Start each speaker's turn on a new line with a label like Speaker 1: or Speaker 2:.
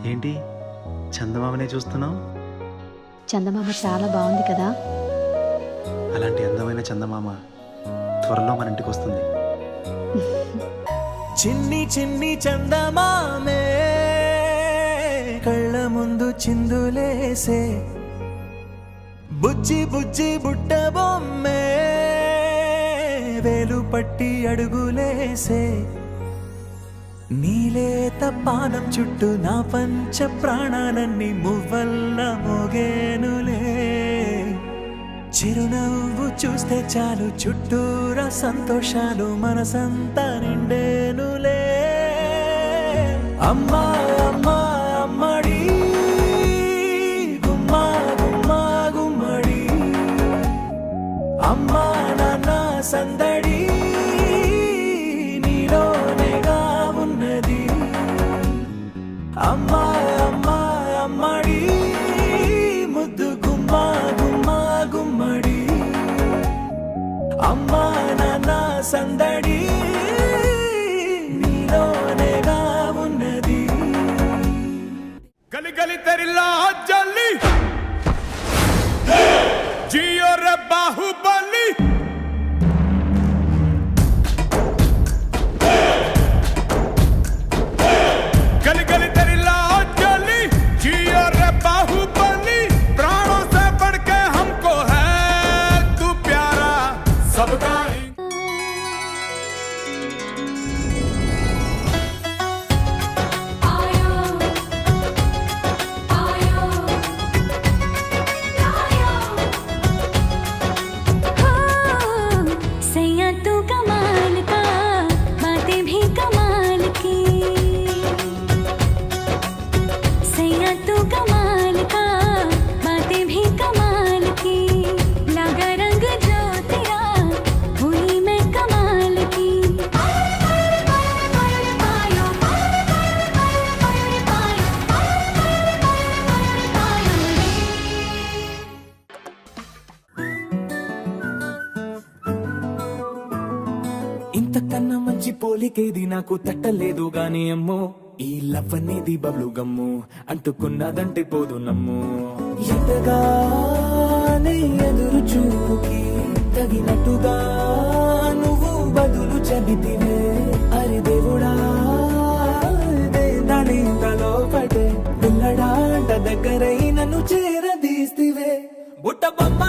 Speaker 1: ఏంటి చందమామనే చూస్తున్నావు?
Speaker 2: చందమామ చాలా బాగుంది కదా.
Speaker 1: అలాంటి అందమైన చందమామ త్వరలో మన ఇంటికి వస్తుంది.
Speaker 3: చిన్ని చిన్ని చందమామే కళ్ళ ముందు చిందులేసే, బుజ్జి బుజ్జి బుట్ట బొమ్మే వేలు పట్టి అడుగులేసే, నీలేత పానం చుట్టూ నా పంచ ప్రాణాలన్నీ మువ్వల్ల మోగేనులే, చిరునవ్వు చూస్తే చాలు చుట్టూరా సంతోషాలు మనసంతా నిండేనులే. అమ్మా అమ్మా అమ్మడి గుమ్మా గుమ్మా గుమ్మడి, అమ్మా నాన్న సందడి నీలోనేగా ఉన్నది. అమ్మా అమ్మా అమ్మడి ముద్దు గుమ్మా గుమ్మా గుమ్మడి, అమ్మా నాన్న సందడి నీలోనేగా ఉన్నది.
Speaker 4: गली गली तेरी लाज जली जियो रे बाहुबली, गली गली तेरी लाज जली जियो रे बाहुबली, प्राणों से बढ़ के हमको है तू प्यारा सबका ही।
Speaker 5: सैया तू कमाल का, बातें भी कमाल की, सैया तू कमाल का, बातें भी कमाल की, लगा रंग जो तेरा हुई मैं कमाल की.
Speaker 3: ఇంతకన్నా మంచి పోలికేది నాకు తట్టలేదు గాని అమ్మో, ఈ లవ్ అనేది బబ్లు గమ్ము అంటుకున్నదంటే పోదు నమ్ము. ఎంతగానే ఎదురు చూకి తగినట్టుగా నువ్వు బదులు చెబితివే, అరి దేవుడా దాని తలో పడే పిల్లడాంట దగ్గరై నన్ను చేరదీస్తివే. బుట్ట బొమ్మ